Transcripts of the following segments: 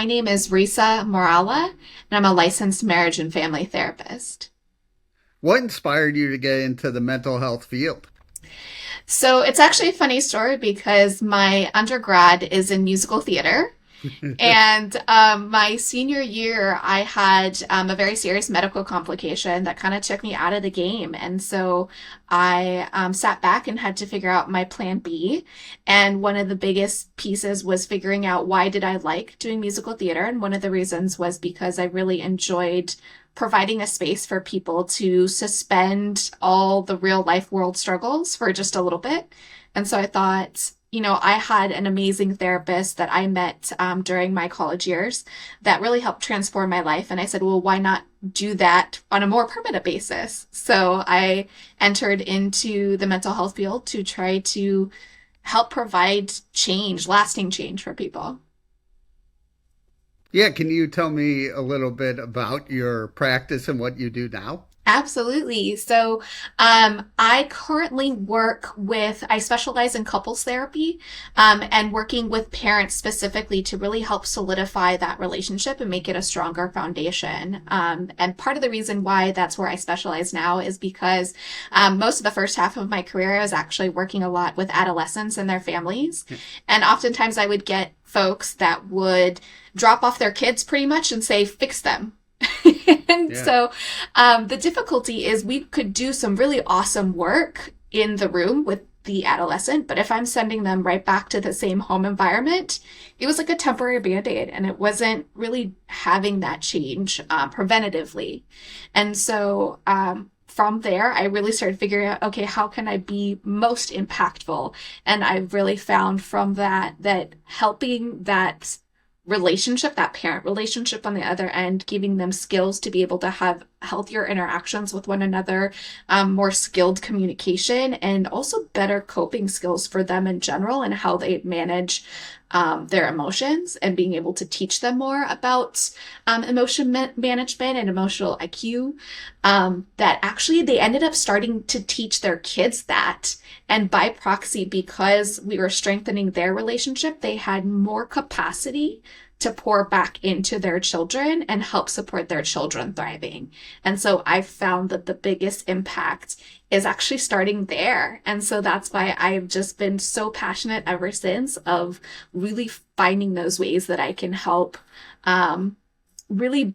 my name is Reesa Morala, and I'm a licensed marriage and family therapist. What inspired you to get into the mental health field? So it's actually a funny story because my undergrad is in musical theater. And my senior year, I had a very serious medical complication that kind of took me out of the game. And so I sat back and had to figure out my plan B. And one of the biggest pieces was figuring out why did I like doing musical theater. And one of the reasons was because I really enjoyed providing a space for people to suspend all the real life world struggles for just a little bit. And so I thought, I had an amazing therapist that I met during my college years that really helped transform my life. And I said, well, why not do that on a more permanent basis? So I entered into the mental health field to try to help provide change, lasting change for people. Yeah, can you tell me a little bit about your practice and what you do now? Absolutely. So, I currently I specialize in couples therapy, and working with parents specifically to really help solidify that relationship and make it a stronger foundation. And part of the reason why that's where I specialize now is because, most of the first half of my career, I was actually working a lot with adolescents and their families. And oftentimes I would get folks that would drop off their kids pretty much and say, fix them. And Yeah. so the difficulty is we could do some really awesome work in the room with the adolescent, but if I'm sending them right back to the same home environment, it was like a temporary band-aid and it wasn't really having that change preventatively. And so from there, I really started figuring out, okay, how can I be most impactful? And I've really found from that helping that relationship, that parent relationship on the other end, giving them skills to be able to have healthier interactions with one another, more skilled communication, and also better coping skills for them in general and how they manage their emotions and being able to teach them more about management and emotional IQ. That actually they ended up starting to teach their kids that. And by proxy, because we were strengthening their relationship, they had more capacity to pour back into their children and help support their children thriving. And so I found that the biggest impact is actually starting there. And so that's why I've just been so passionate ever since of really finding those ways that I can help really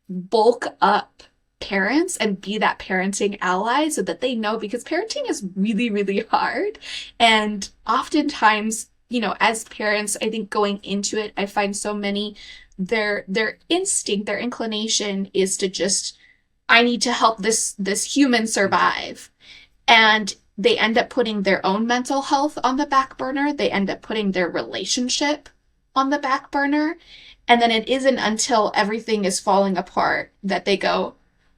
bulk up parents and be that parenting ally so that they know, because parenting is really, really hard. And oftentimes, as parents, I think going into it, I find so many, their instinct, their inclination is to just, I need to help this human survive. And they end up putting their own mental health on the back burner. They end up putting their relationship on the back burner. And then it isn't until everything is falling apart that they go,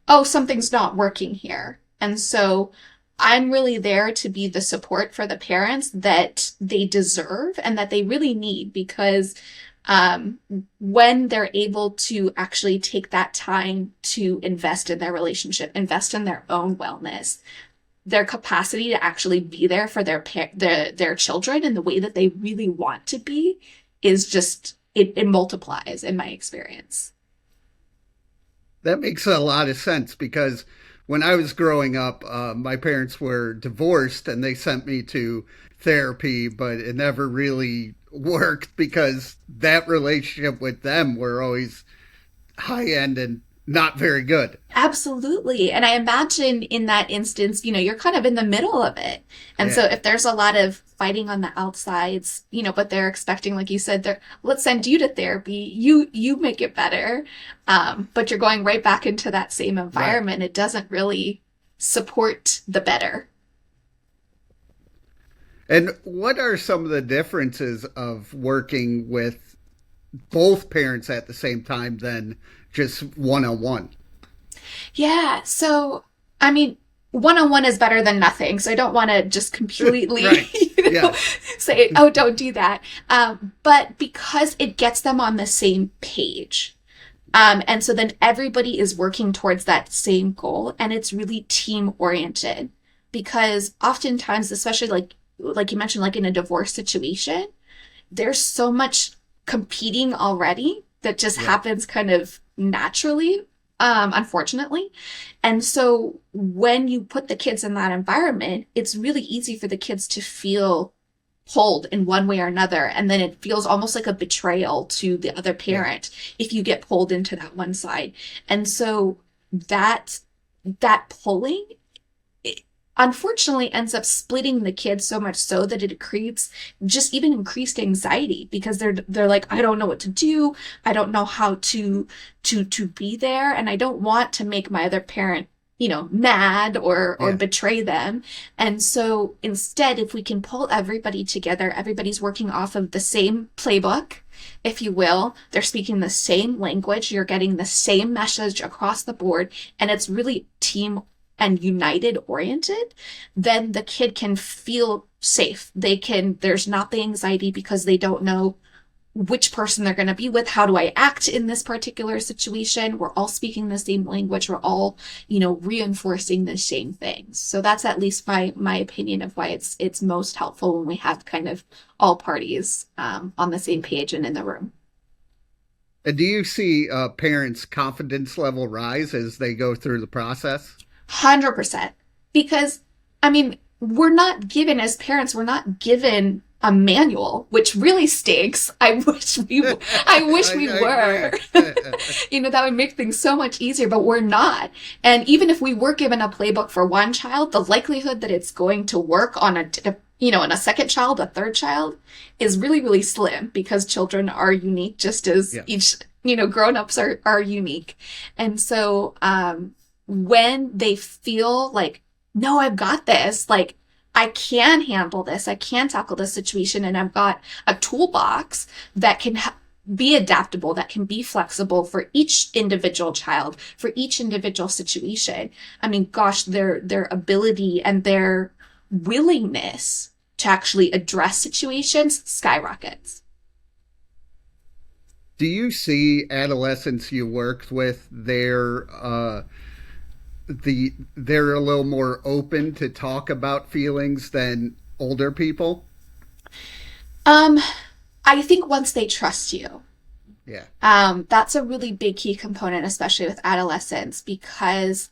oh, something's not working here. And so I'm really there to be the support for the parents that they deserve and that they really need, because when they're able to actually take that time to invest in their relationship, invest in their own wellness, their capacity to actually be there for their children in the way that they really want to be is just, it multiplies in my experience. That makes a lot of sense because when I was growing up, my parents were divorced and they sent me to therapy, but it never really worked because that relationship with them were always high end and not very good. Absolutely. And I imagine in that instance, you're kind of in the middle of it. And so Yeah, if there's a lot of fighting on the outsides, but they're expecting, like you said, let's send you to therapy. You make it better. But you're going right back into that same right. environment. It doesn't really support the better. And what are some of the differences of working with both parents at the same time than just one on one? Yeah. So, I mean, one-on-one is better than nothing. So I don't want to just completely, Right. Yeah. say, oh, don't do that. But because it gets them on the same page. And so then everybody is working towards that same goal, and it's really team oriented, because oftentimes, especially like you mentioned, like in a divorce situation, there's so much competing already that just Yeah. happens kind of naturally, unfortunately. And so when you put the kids in that environment, it's really easy for the kids to feel pulled in one way or another. And then it feels almost like a betrayal to the other Yeah. parent if you get pulled into that one side. And so that that pulling, it unfortunately ends up splitting the kids so much so that it creates just even increased anxiety because they're like, I don't know what to do. I don't know how to be there, and I don't want to make my other parent, mad or Yeah. betray them. And so instead, if we can pull everybody together, everybody's working off of the same playbook, if you will. They're speaking the same language. You're getting the same message across the board, and it's really team and united oriented. Then the kid can feel safe. There's not the anxiety because they don't know which person they're going to be with. How do I act in this particular situation? We're all speaking the same language. We're all, reinforcing the same things. So that's at least my opinion of why it's most helpful when we have kind of all parties on the same page and in the room. And do you see parents' confidence level rise as they go through the process? 100%. Because, I mean, as parents, we're not given a manual, which really stinks. I wish we were. That would make things so much easier, but we're not. And even if we were given a playbook for one child, the likelihood that it's going to work on on a second child, a third child, is really, really slim because children are unique just as Yeah. each, grown-ups are unique. And so, when they feel like, no, I've got this, like, I can handle this, I can tackle this situation, and I've got a toolbox that can be adaptable, that can be flexible for each individual child, for each individual situation. I mean, gosh, their ability and their willingness to actually address situations skyrockets. Do you see adolescents you worked with, they're a little more open to talk about feelings than older people? Um, I think once they trust you, Yeah. that's a really big key component, especially with adolescents, because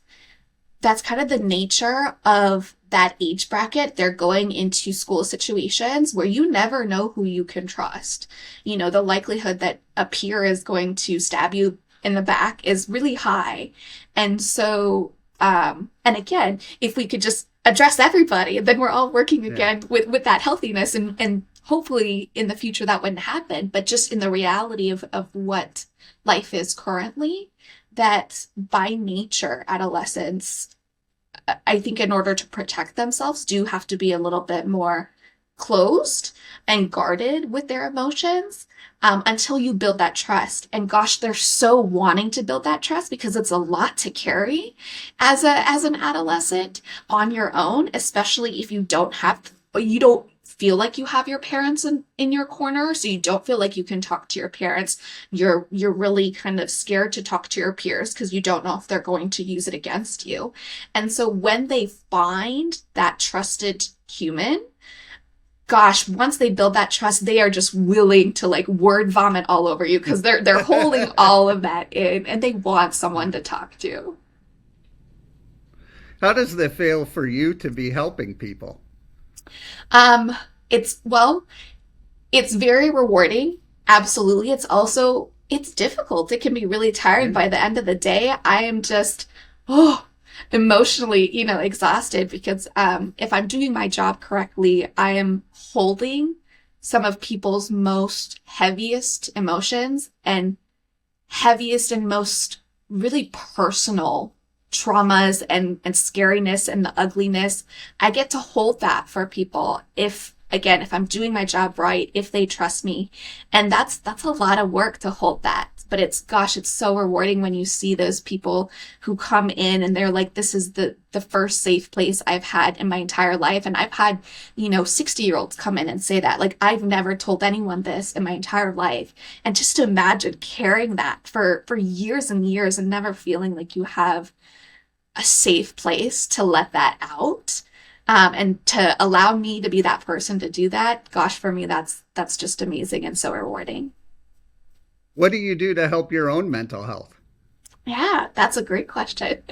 that's kind of the nature of that age bracket. They're going into school situations where you never know who you can trust. The likelihood that a peer is going to stab you in the back is really high. And so, and again, if we could just address everybody, then we're all working Yeah. again with that healthiness, and hopefully in the future that wouldn't happen, but just in the reality of what life is currently, that by nature, adolescents, I think in order to protect themselves, do have to be a little bit more closed and guarded with their emotions, until you build that trust. And gosh, they're so wanting to build that trust because it's a lot to carry as an adolescent on your own, especially if you don't feel like you have your parents in your corner, so you don't feel like you can talk to your parents. You're really kind of scared to talk to your peers because you don't know if they're going to use it against you. And so when they find that trusted human, gosh, once they build that trust, they are just willing to like word vomit all over you because they're holding all of that in, and they want someone to talk to. How does it feel for you to be helping people? Um, well, it's very rewarding. Absolutely. It's difficult. It can be really tiring. Yeah. By the end of the day, I am just, oh, emotionally, exhausted because, if I'm doing my job correctly, I am holding some of people's most heaviest emotions and heaviest and most really personal traumas and scariness and the ugliness. I get to hold that for people if I'm doing my job right, if they trust me. And that's a lot of work to hold that. But it's so rewarding when you see those people who come in and they're like, this is the first safe place I've had in my entire life. And I've had, 60-year-olds come in and say that, like, I've never told anyone this in my entire life. And just to imagine carrying that for years and years and never feeling like you have a safe place to let that out, and to allow me to be that person to do that. Gosh, for me, that's just amazing and so rewarding. What do you do to help your own mental health? Yeah, that's a great question.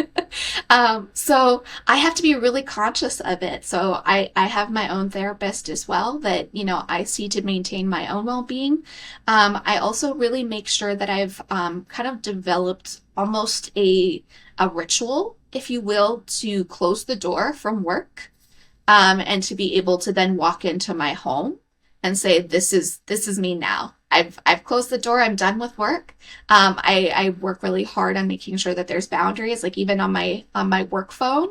So I have to be really conscious of it. So I have my own therapist as well that, I see to maintain my own well-being. I also really make sure that I've kind of developed almost a ritual, if you will, to close the door from work, and to be able to then walk into my home and say, this is me now. I've closed the door. I'm done with work. I work really hard on making sure that there's boundaries. Like even on my work phone,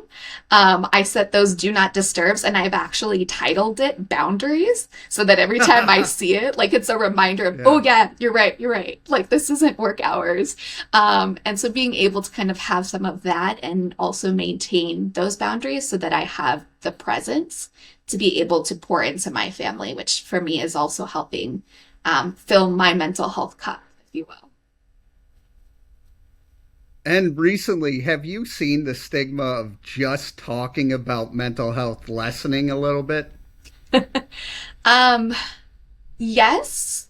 I set those do not disturbs, and I've actually titled it boundaries so that every time I see it, like it's a reminder of, Yeah. oh yeah, you're right. Like this isn't work hours. And so being able to kind of have some of that and also maintain those boundaries so that I have the presence to be able to pour into my family, which for me is also helping fill my mental health cup, if you will. And recently, have you seen the stigma of just talking about mental health lessening a little bit? Um, yes,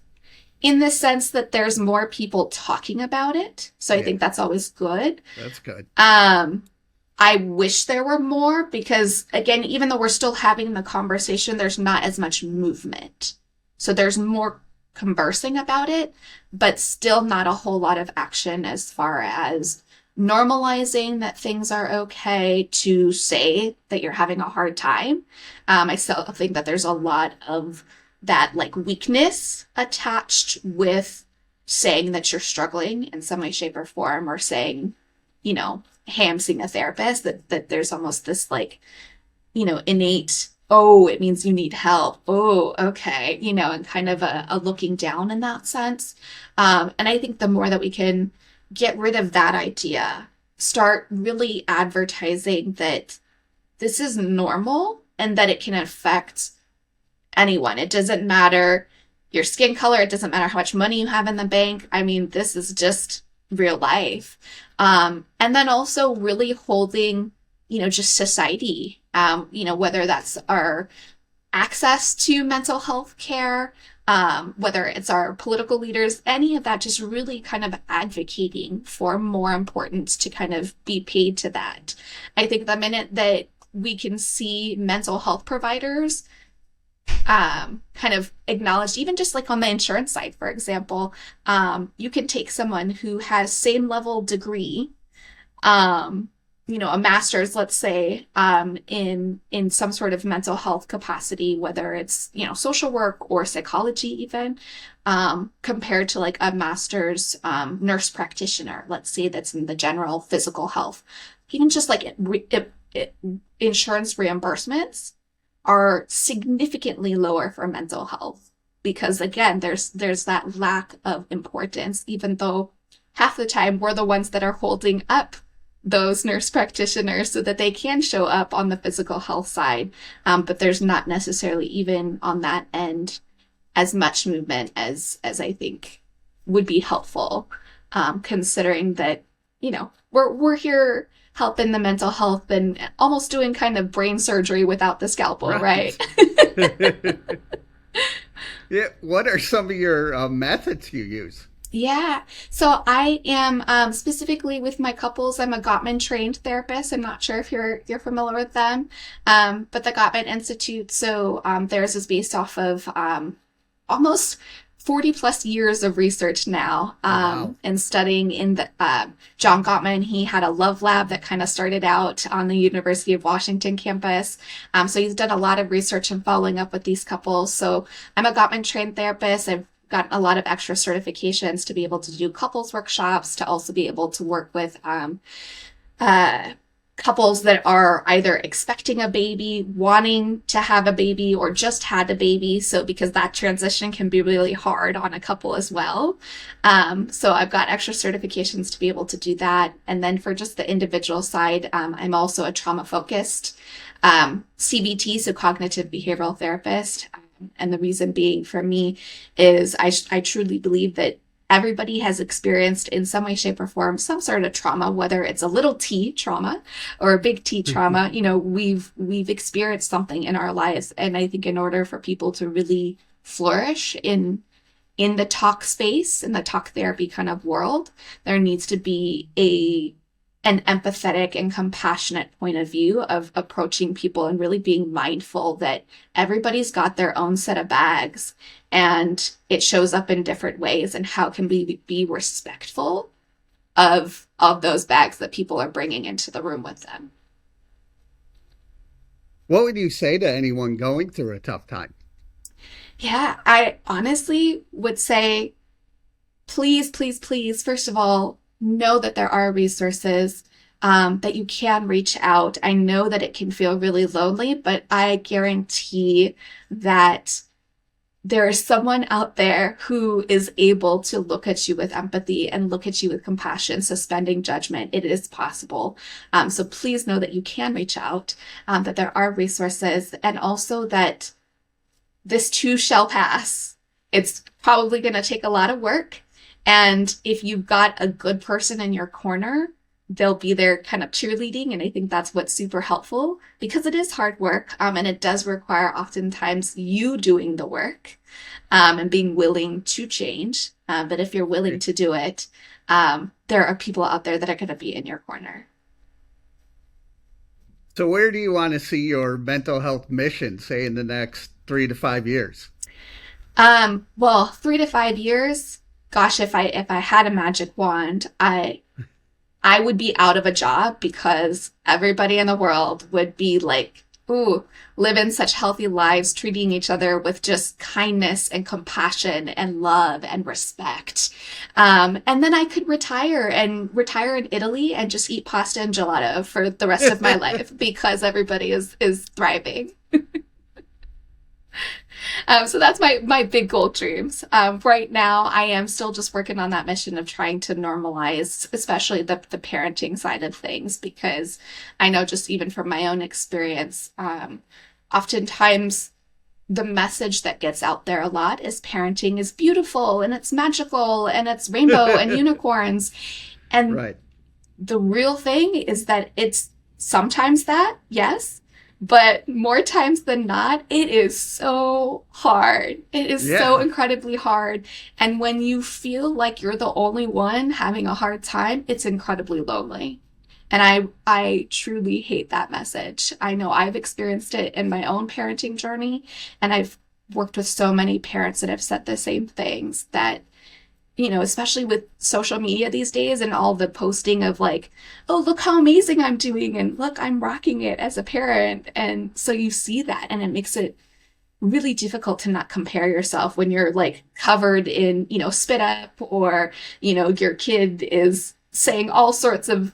in the sense that there's more people talking about it. So I Yeah, think that's always good. that's good. Um, I wish there were more because, again, even though we're still having the conversation, there's not as much movement. So there's more conversing about it, but still not a whole lot of action as far as normalizing that things are okay to say that you're having a hard time. I still think that there's a lot of that like weakness attached with saying that you're struggling in some way, shape, or form, or saying, hey, I'm seeing a therapist, that there's almost this like, innate, oh, it means you need help. Oh, okay. And kind of a looking down in that sense. And I think the more that we can get rid of that idea, start really advertising that this is normal and that it can affect anyone. It doesn't matter your skin color. It doesn't matter how much money you have in the bank. I mean, this is just real life. And then also really holding, just society, whether that's our access to mental health care, whether it's our political leaders, any of that, just really kind of advocating for more importance to kind of be paid to that. I think the minute that we can see mental health providers kind of acknowledged, even just like on the insurance side, for example, you can take someone who has same level degree, um, a master's, let's say, in some sort of mental health capacity, whether it's, social work or psychology even, compared to like a master's nurse practitioner, let's say that's in the general physical health. Even just like insurance reimbursements are significantly lower for mental health because again there's that lack of importance, even though half the time we're the ones that are holding up those nurse practitioners so that they can show up on the physical health side, but there's not necessarily even on that end as much movement as I think would be helpful, considering that we're here helping the mental health and almost doing kind of brain surgery without the scalpel, right? Right. Yeah. What are some of your methods you use? Yeah. So I am specifically with my couples. I'm a Gottman trained therapist. I'm not sure if you're familiar with them, but the Gottman Institute. So theirs is based off of almost 40 plus years of research now, Oh, wow. and studying in the John Gottman. He had a love lab that kind of started out on the University of Washington campus. So he's done a lot of research and following up with these couples. So I'm a Gottman trained therapist. I've gotten a lot of extra certifications to be able to do couples workshops, to also be able to work with uh, couples that are either expecting a baby, wanting to have a baby, or just had a baby. So because that transition can be really hard on a couple as well. So I've got extra certifications to be able to do that. And then for just the individual side, I'm also a trauma focused CBT, so cognitive behavioral therapist. And the reason being for me is I truly believe that everybody has experienced in some way, shape, or form some sort of trauma, whether it's a little T trauma or a big T trauma. We've experienced something in our lives. And I think in order for people to really flourish in the talk space, in the talk therapy kind of world, there needs to be an empathetic and compassionate point of view of approaching people and really being mindful that everybody's got their own set of bags and it shows up in different ways. And how can we be respectful of those bags that people are bringing into the room with them? What would you say to anyone going through a tough time? Yeah, I honestly would say, please, please, please, first of all, know that there are resources, that you can reach out. I know that it can feel really lonely, but I guarantee that there is someone out there who is able to look at you with empathy and look at you with compassion, suspending judgment. It is possible. So please know that you can reach out, that there are resources, and also that this too shall pass. It's probably going to take a lot of work. And if you've got a good person in your corner, they'll be there kind of cheerleading. And I think that's what's super helpful, because it is hard work. And it does require oftentimes you doing the work, and being willing to change. But if you're willing to do it, there are people out there that are going to be in your corner. So where do you want to see your mental health mission, say in the next 3 to 5 years? Well, 3 to 5 years, gosh, if I had a magic wand, I would be out of a job, because everybody in the world would be like, ooh, living such healthy lives, treating each other with just kindness and compassion and love and respect. And then I could retire in Italy and just eat pasta and gelato for the rest of my life, because everybody is thriving. So that's my big goal dreams. Right now, I am still just working on that mission of trying to normalize, especially the parenting side of things, because I know, just even from my own experience, oftentimes the message that gets out there a lot is parenting is beautiful and it's magical and it's rainbow and unicorns. And Right. the real thing is that it's sometimes that, yes. But more times than not, it is so hard. It is so Yeah. incredibly hard. And when you feel like you're the only one having a hard time, it's incredibly lonely. And I truly hate that message. I know I've experienced it in my own parenting journey, and I've worked with so many parents that have said the same things, that especially with social media these days and all the posting of like, oh, look how amazing I'm doing, and look, I'm rocking it as a parent. And so you see that, and it makes it really difficult to not compare yourself when you're like covered in, spit up, or, your kid is saying all sorts of,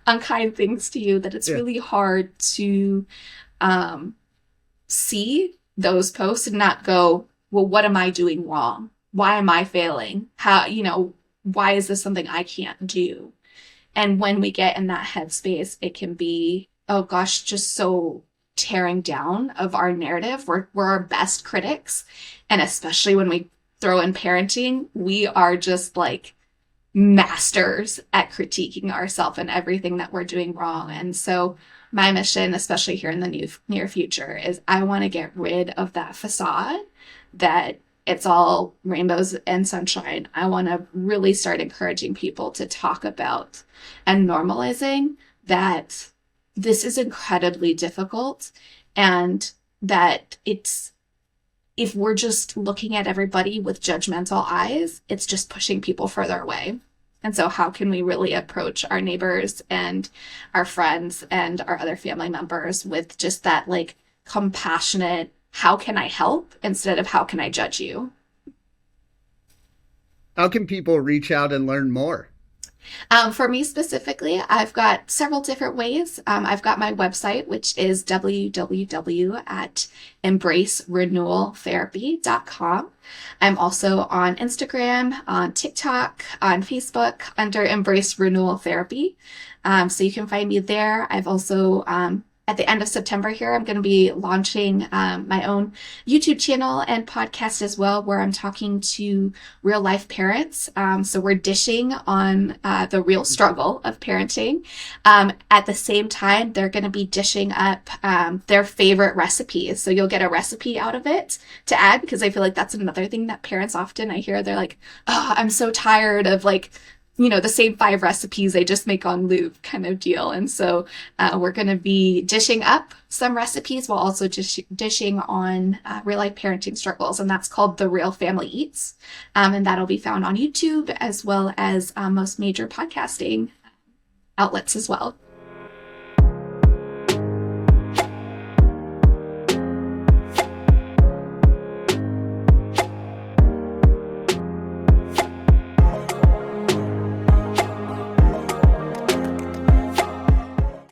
unkind things to you, that it's Yeah. really hard to see those posts and not go, well, what am I doing wrong? Why am I failing? Why is this something I can't do? And when we get in that headspace, it can be, oh gosh, just so tearing down of our narrative. We're our best critics. And especially when we throw in parenting, we are just like masters at critiquing ourselves and everything that we're doing wrong. And so my mission, especially here in the near future, is I want to get rid of that facade that it's all rainbows and sunshine. I want to really start encouraging people to talk about and normalizing that this is incredibly difficult, and that if we're just looking at everybody with judgmental eyes, it's just pushing people further away. And so how can we really approach our neighbors and our friends and our other family members with just that like compassionate, how can I help, instead of how can I judge you? How can people reach out and learn more? For me specifically, I've got several different ways. I've got my website, which is www.embracerenewaltherapy.com. I'm also on Instagram, on TikTok, on Facebook under Embrace Renewal Therapy. So you can find me there. I've also at the end of September here, I'm going to be launching my own YouTube channel and podcast as well, where I'm talking to real life parents. So we're dishing on the real struggle of parenting. At the same time, they're going to be dishing up their favorite recipes. So you'll get a recipe out of it to add, because I feel like that's another thing that parents often, I hear, they're like, oh, I'm so tired of like, the same 5 recipes they just make on loop kind of deal. And so we're going to be dishing up some recipes while also just dishing on real life parenting struggles. And that's called The Real Family Eats. And that'll be found on YouTube as well as most major podcasting outlets as well.